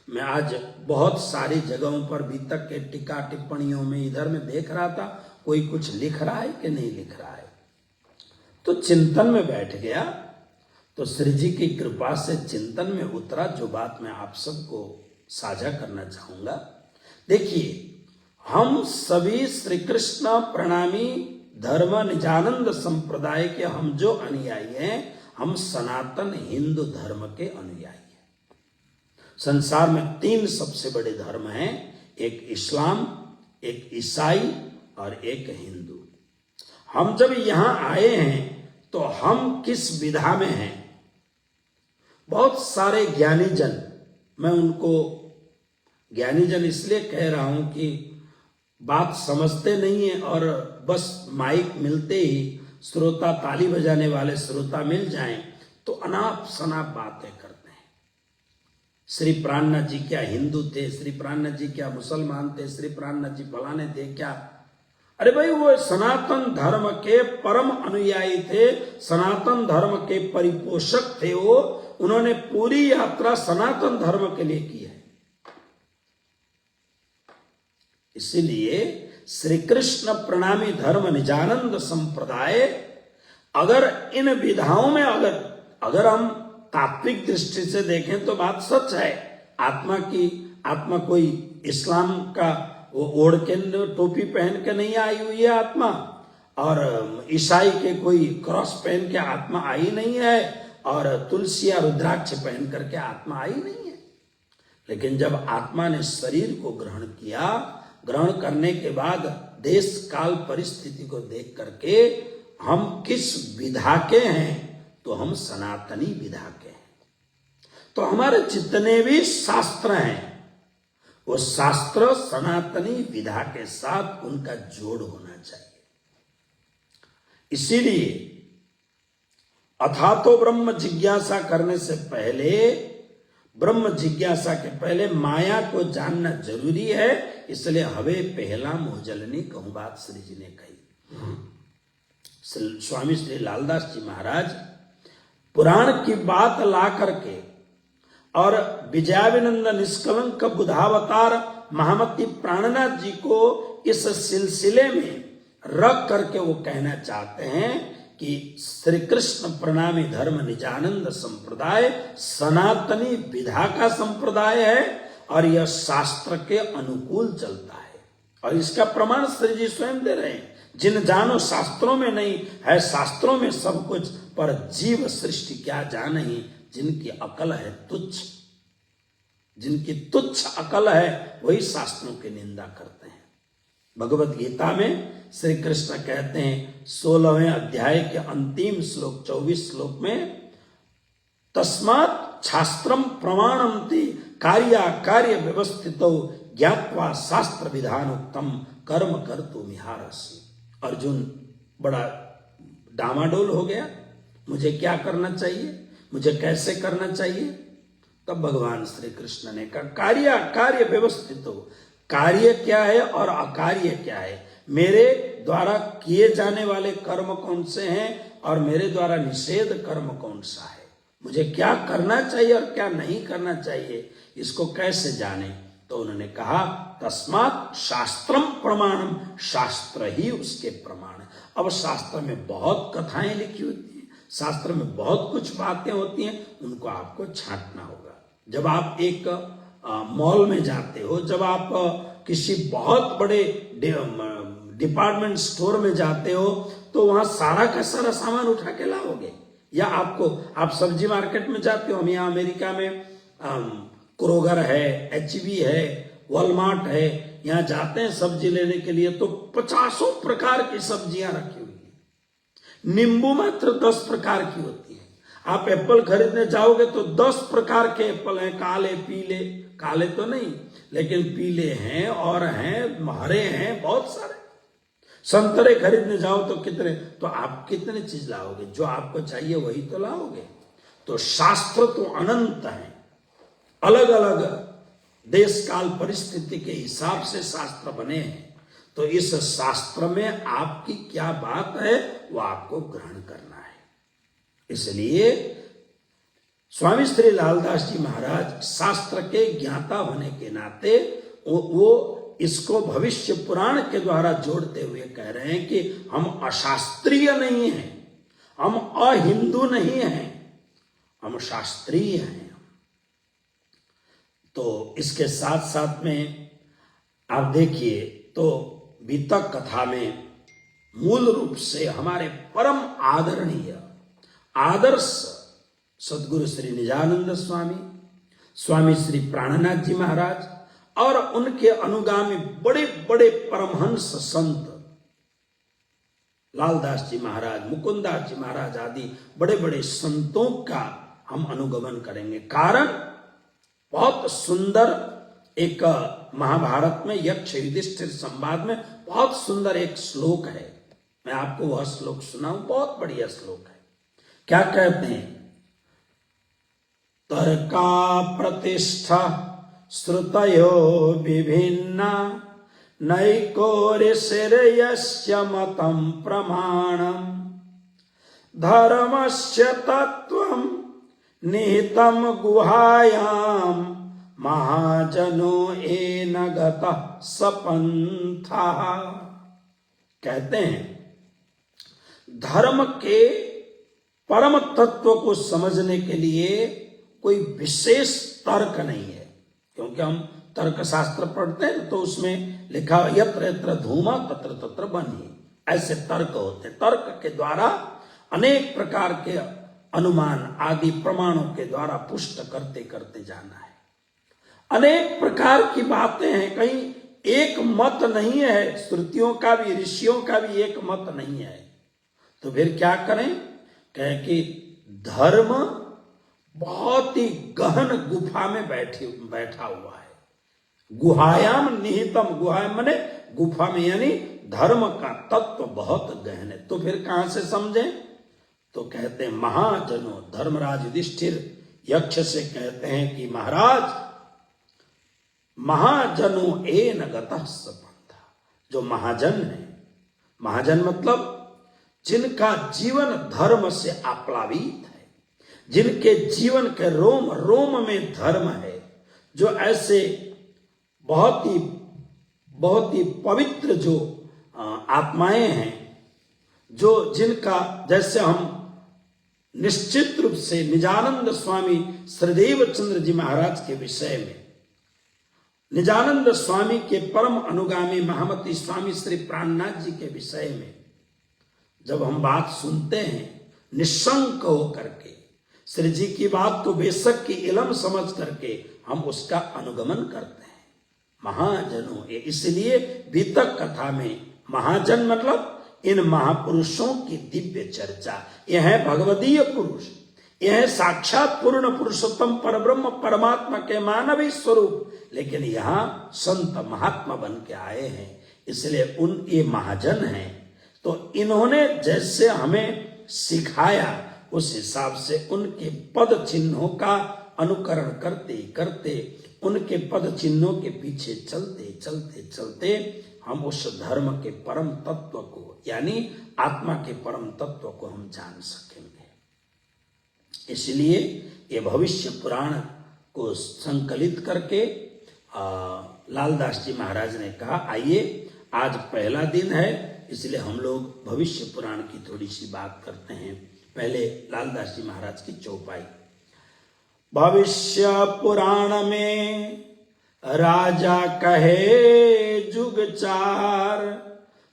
A: मैं आज बहुत सारी जगहों पर बीतक के टीका टिप्पणियों में इधर में देख रहा था, कोई कुछ लिख रहा है कि नहीं लिख रहा है। तो चिंतन में बैठ गया, तो श्री जी की कृपा से चिंतन में उतरा जो बात मैं आप सबको साझा करना चाहूंगा। देखिए, हम सभी श्री कृष्ण प्रणामी धर्म निजानंद संप्रदाय के हम जो अनुयायी हैं, हम सनातन हिंदू धर्म के अनुयायी हैं। संसार में 3 सबसे बड़े धर्म हैं, एक इस्लाम, एक ईसाई और एक हिंदू। हम जब यहां आए हैं तो हम किस विधा में हैं? बहुत सारे ज्ञानी जन, मैं उनको ज्ञानी जन इसलिए कह रहा हूं कि बात समझते नहीं है और बस माइक मिलते ही श्रोता, ताली बजाने वाले श्रोता मिल जाएं तो अनाप शनाप बातें करते हैं। श्री प्राणनाथ जी क्या हिंदू थे, श्री प्राणनाथ जी क्या मुसलमान थे, श्री प्राणनाथ जी फलाने थे क्या? अरे भाई, वो सनातन धर्म के परम अनुयायी थे, सनातन धर्म के परिपोषक थे। वो उन्होंने पूरी यात्रा सनातन धर्म के लिए की है। इसीलिए श्री कृष्ण प्रणामी धर्म निजानंद संप्रदाय, अगर इन विधाओं में अगर हम तात्विक दृष्टि से देखें तो बात सच है। आत्मा कोई इस्लाम का वो ओढ़ के टोपी पहन के नहीं आई हुई है आत्मा, और ईसाई के कोई क्रॉस पहन के आत्मा आई नहीं है, और तुलसी या रुद्राक्ष पहन करके आत्मा आई नहीं है। लेकिन जब आत्मा ने शरीर को ग्रहण किया, ग्रहण करने के बाद देश काल परिस्थिति को देख करके हम किस विधा के हैं, तो हम सनातनी विधा के हैं। तो हमारे जितने भी शास्त्र हैं, वो शास्त्र सनातनी विधा के साथ उनका जोड़ होना चाहिए। इसीलिए अथातो ब्रह्म जिज्ञासा करने से पहले, ब्रह्म जिज्ञासा के पहले माया को जानना जरूरी है। इसलिए हवे पहला मोजलनी कहूं बात श्री जी ने कही। स्वामी श्री लालदास जी महाराज पुराण की बात ला करके और विजयाविनंद निष्कलंक बुधावतार महामती प्राणनाथ जी को इस सिलसिले में रख करके वो कहना चाहते हैं कि श्री कृष्ण प्रणामी धर्म निजानंद संप्रदाय सनातनी विधा का संप्रदाय है और यह शास्त्र के अनुकूल चलता है। और इसका प्रमाण श्री जी स्वयं दे रहे हैं, जिन जानो शास्त्रों में नहीं है, शास्त्रों में सब कुछ, पर जीव सृष्टि क्या जान ही, जिनकी अकल है तुच्छ, जिनकी तुच्छ अकल है वही शास्त्रों की निंदा करते हैं। भगवत गीता में श्री कृष्ण कहते हैं 16वें अध्याय के अंतिम श्लोक 24 श्लोक में, तस्मात् शास्त्रम प्रमाणंति कार्य व्यवस्थितो ज्ञात्वा शास्त्र विधान उत्तम कर्म कर तू मिहारसी। अर्जुन बड़ा डामाडोल हो गया, मुझे क्या करना चाहिए, मुझे कैसे करना चाहिए। तब भगवान श्री कृष्ण ने कहा कार्य व्यवस्थित हो, कार्य क्या है और अकार्य क्या है, मेरे द्वारा किए जाने वाले कर्म कौन से हैं और मेरे द्वारा निषेध कर्म कौन सा है, मुझे क्या करना चाहिए और क्या नहीं करना चाहिए, इसको कैसे जाने। तो उन्होंने कहा तस्मात् शास्त्रम प्रमाणम, शास्त्र ही उसके प्रमाण है। अब शास्त्र में बहुत कथाएं लिखी होती हैं, शास्त्र में बहुत कुछ बातें होती हैं, उनको आपको छांटना होगा। जब आप एक मॉल में जाते हो, जब आप किसी बहुत बड़े डिपार्टमेंट स्टोर में जाते हो, तो वहां सारा का सारा सामान उठा के लाओगे, या आप सब्जी मार्केट में जाते हो, हम यहाँ अमेरिका में क्रोगर है, एचबी है, वॉलमार्ट है, यहाँ जाते हैं सब्जी लेने के लिए तो 50 प्रकार की सब्जियां रखी हुई है, नींबू मात्र 10 प्रकार की होती है। आप एप्पल खरीदने जाओगे तो 10 प्रकार के एप्पल हैं, काले पीले, काले तो नहीं लेकिन पीले हैं और हैं हरे हैं, बहुत सारे। संतरे खरीदने जाओ तो कितने, तो आप कितने चीज लाओगे, जो आपको चाहिए वही तो लाओगे। तो शास्त्र तो अनंत है, अलग अलग देश काल परिस्थिति के हिसाब से शास्त्र बने हैं। तो इस शास्त्र में आपकी क्या बात है वो आपको ग्रहण करना है। इसलिए स्वामी श्री लालदास जी महाराज शास्त्र के ज्ञाता होने के नाते वो इसको भविष्य पुराण के द्वारा जोड़ते हुए कह रहे हैं कि हम अशास्त्रीय नहीं हैं, हम अहिंदू नहीं हैं, हम शास्त्रीय हैं। तो इसके साथ साथ में आप देखिए तो वितक कथा में मूल रूप से हमारे परम आदरणीय आदर्श सदगुरु श्री निजानंद स्वामी, स्वामी श्री प्राणनाथ जी महाराज और उनके अनुगामी बड़े बड़े परमहंस संत लालदास जी महाराज, मुकुंदास जी महाराज आदि बड़े बड़े संतों का हम अनुगमन करेंगे। कारण बहुत सुंदर एक महाभारत में यक्ष युधिष्ठिर संवाद में बहुत सुंदर एक श्लोक है, मैं आपको वह श्लोक सुनाऊं, बहुत बढ़िया श्लोक है। क्या कहते हैं, तर्का प्रतिष्ठा श्रुतयो विभिन्ना नैको ऋषिर्यस्य मतं प्रमाणम धर्मस्य तत्वं निहितं गुहायां महाजनो येन गतः सपन्थः। कहते हैं धर्म के परम तत्व को समझने के लिए कोई विशेष तर्क नहीं है, क्योंकि हम तर्क शास्त्र पढ़ते हैं तो उसमें लिखा यत्र यत्र धूमा तत्र तत्र बन्ही, ऐसे तर्क होते हैं। तर्क के द्वारा अनेक प्रकार के अनुमान आदि प्रमाणों के द्वारा पुष्ट करते करते जाना है। अनेक प्रकार की बातें हैं, कहीं एक मत नहीं है, श्रुतियों का भी ऋषियों का भी एक मत नहीं है। तो फिर क्या करें, कहे कि धर्म बहुत ही गहन गुफा में बैठा हुआ है। गुहायाम निहितम, गुहायाम माने गुफा में, यानी धर्म का तत्व बहुत गहन है। तो फिर कहां से समझें, तो कहते हैं महाजनों, धर्मराज युधिष्ठिर यक्ष से कहते हैं कि महाराज महाजनों येन गतः सपन्था, जो महाजन है, महाजन मतलब जिनका जीवन धर्म से आप्लावित है, जिनके जीवन के रोम रोम में धर्म है, जो ऐसे बहुत ही पवित्र जो आत्माएं हैं, जो जिनका, जैसे हम निश्चित रूप से निजानंद स्वामी श्रीदेव चंद्र जी महाराज के विषय में, निजानंद स्वामी के परम अनुगामी महामती स्वामी श्री प्राणनाथ जी के विषय में जब हम बात सुनते हैं निशंक होकर के, श्री जी की बात तो बेशक की इलम समझ करके हम उसका अनुगमन करते हैं। महाजनों, इसलिए वितक कथा में महाजन मतलब इन महापुरुषों की दिव्य चर्चा, यह है भगवदीय पुरुष, यह साक्षात पूर्ण पुरुषोत्तम परब्रह्म परमात्मा के मानवीय स्वरूप, लेकिन यहां संत महात्मा बन के आए हैं, इसलिए ये महाजन हैं। तो इन्होंने जैसे हमें सिखाया उस हिसाब से उनके पद चिन्हों का अनुकरण करते करते, उनके पद चिन्हों के पीछे चलते चलते चलते हम उस धर्म के परम तत्व को, यानी आत्मा के परम तत्व को हम जान सकेंगे। इसलिए ये भविष्य पुराण को संकलित करके लालदास जी महाराज ने कहा, आइए आज पहला दिन है, इसलिए हम लोग भविष्य पुराण की थोड़ी सी बात करते हैं। पहले लालदास जी महाराज की चौपाई। भविष्य पुराण में राजा कहे जुग चार,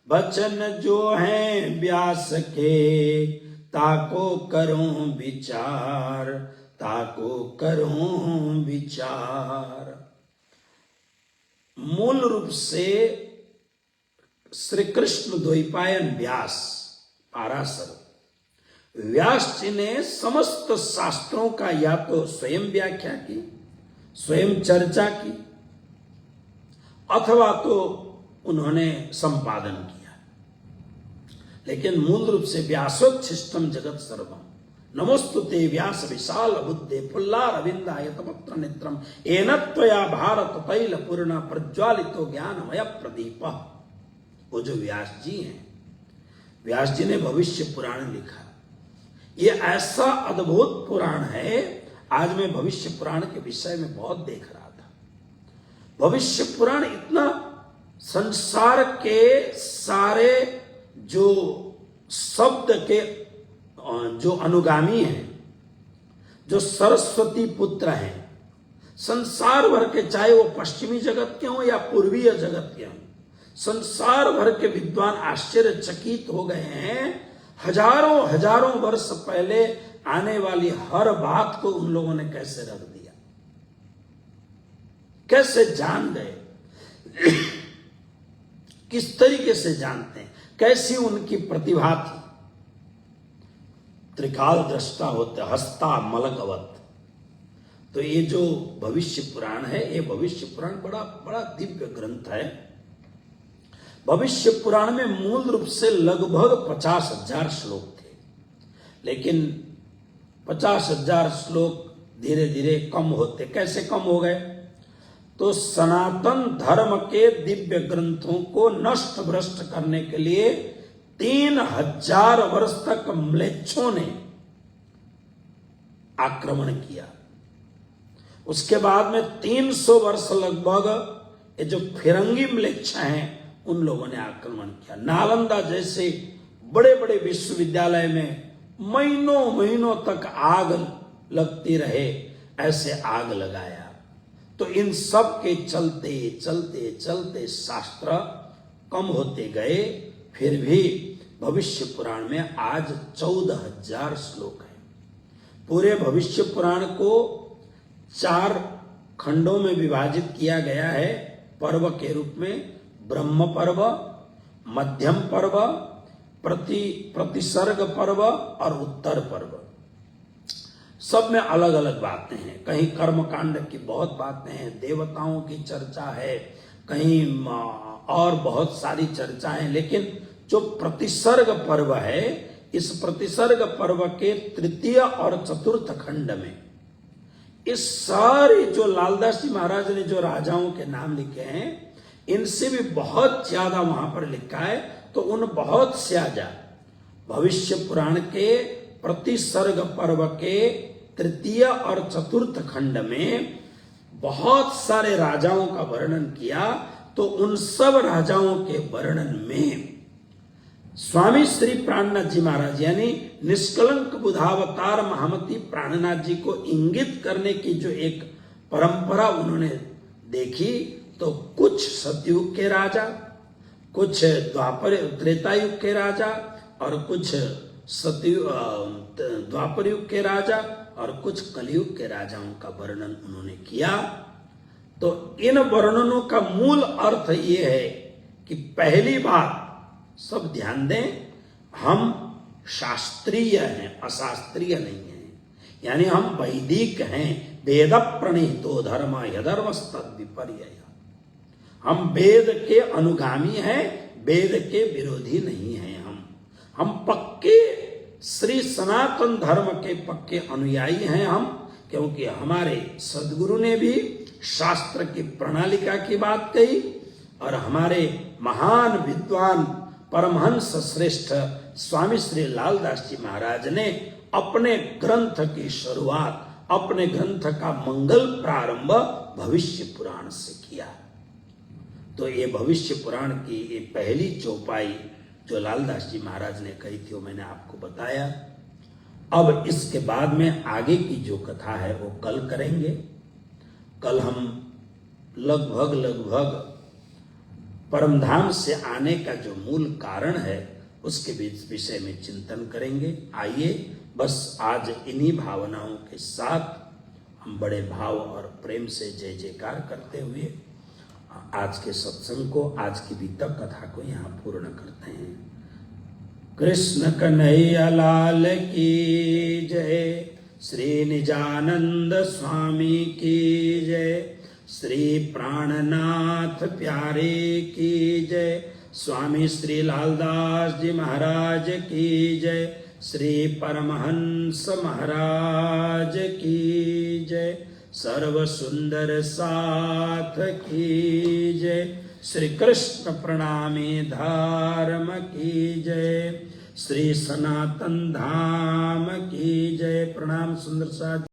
A: वचन जो हैं व्यास के ताको करूं विचार, ताको करूं विचार। मूल रूप से श्री कृष्ण द्वैपायन व्यास पाराशर व्यास जी ने समस्त शास्त्रों का या तो स्वयं व्याख्या की, स्वयं चर्चा की, अथवा तो उन्होंने संपादन किया। लेकिन मूल रूप से व्यासोच्छिष्टम जगत सर्वम नमोस्तुते व्यास विशाल बुद्धे फुल्लारविंदायत पत्र नेत्रम एनत्वया भारत तैल पूर्ण प्रज्वालितो ज्ञानमय प्रदीप। वो जो व्यास जी हैं, व्यास जी ने भविष्य पुराण लिखा। ये ऐसा अद्भुत पुराण है, आज मैं भविष्य पुराण के विषय में बहुत देख रहा था। भविष्य पुराण इतना, संसार के सारे जो शब्द के जो अनुगामी हैं, जो सरस्वती पुत्र हैं, संसार भर के, चाहे वो पश्चिमी जगत के हों या पूर्वीय जगत के हों, संसार भर के विद्वान आश्चर्यचकित हो गए हैं। हजारों हजारों वर्ष पहले आने वाली हर बात को उन लोगों ने कैसे रख दिया, कैसे जान गए, किस तरीके से जानते हैं, कैसी उनकी प्रतिभा थी। त्रिकाल दृष्टा होते हस्ता मलकवत। तो ये जो भविष्य पुराण है, ये भविष्य पुराण बड़ा बड़ा दिव्य ग्रंथ है। भविष्य पुराण में मूल रूप से लगभग 50,000 श्लोक थे, लेकिन 50,000 श्लोक धीरे धीरे कम होते। कैसे कम हो गए? तो सनातन धर्म के दिव्य ग्रंथों को नष्ट भ्रष्ट करने के लिए 3000 वर्ष तक म्लेच्छों ने आक्रमण किया। उसके बाद में 300 वर्ष लगभग ये जो फिरंगी म्लेच्छ हैं, उन लोगों ने आक्रमण किया। नालंदा जैसे बड़े बड़े विश्वविद्यालय में महीनों महीनों तक आग लगती रहे, ऐसे आग लगाया। तो इन सब के चलते चलते चलते शास्त्र कम होते गए। फिर भी भविष्य पुराण में आज 14,000 श्लोक हैं। पूरे भविष्य पुराण को 4 खंडों में विभाजित किया गया है पर्व के रूप में। ब्रह्म पर्व, मध्यम पर्व, प्रतिसर्ग पर्व और उत्तर पर्व। सब में अलग अलग बातें हैं। कहीं कर्मकांड की बहुत बातें हैं, देवताओं की चर्चा है, कहीं और बहुत सारी चर्चाएं। लेकिन जो प्रतिसर्ग पर्व है, इस प्रतिसर्ग पर्व के तृतीय और चतुर्थ खंड में इस सारी जो लालदास जी महाराज ने जो राजाओं के नाम लिखे हैं, इनसे भी बहुत ज्यादा वहां पर लिखा है। तो उन बहुत ज्यादा भविष्य पुराण के प्रतिसर्ग पर्व के तृतीय और चतुर्थ खंड में बहुत सारे राजाओं का वर्णन किया। तो उन सब राजाओं के वर्णन में स्वामी श्री प्राणनाथ जी महाराज यानी निष्कलंक बुधावतार महामती प्राणनाथ जी को इंगित करने की जो एक परंपरा उन्होंने देखी, तो कुछ सतयुग के राजा, कुछ द्वापर त्रेता युग के राजा और कुछ द्वापर युग के राजा और कुछ कलयुग के राजाओं का वर्णन उन्होंने किया। तो इन वर्णनों का मूल अर्थ ये है कि पहली बात, सब ध्यान दें, हम शास्त्रीय हैं, अशास्त्रीय नहीं हैं। यानी हम वैदिक हैं, वेद प्रणीतो धर्म यधर्मस्तद विपर्यय। हम वेद के अनुगामी हैं, वेद के विरोधी नहीं हैं। हम पक्के श्री सनातन धर्म के पक्के अनुयायी हैं हम, क्योंकि हमारे सदगुरु ने भी शास्त्र की प्रणालिका की बात कही और हमारे महान विद्वान परमहंस श्रेष्ठ स्वामी श्री लालदास जी महाराज ने अपने ग्रंथ की शुरुआत, अपने ग्रंथ का मंगल प्रारंभ भविष्य पुराण से किया। तो ये भविष्य पुराण की ये पहली चौपाई जो लालदास जी महाराज ने कही थी वो मैंने आपको बताया। अब इसके बाद में आगे की जो कथा है वो कल करेंगे। कल हम लगभग परमधाम से आने का जो मूल कारण है उसके विषय में चिंतन करेंगे। आइए बस आज इन्हीं भावनाओं के साथ हम बड़े भाव और प्रेम से जय जयकार करते हुए आज के सत्संग को, आज की वितक कथा को यहाँ पूर्ण करते हैं। कृष्ण कन्हैया लाल की जय, श्री निजानंद स्वामी की जय, श्री प्राणनाथ प्यारे की जय, स्वामी श्री लालदास जी महाराज की जय, श्री परमहंस महाराज की जय, सर्व सुंदर साथ की जय, श्री कृष्ण प्रणामी धर्म की जय, श्री सनातन धाम की जय। प्रणाम सुंदर साथ।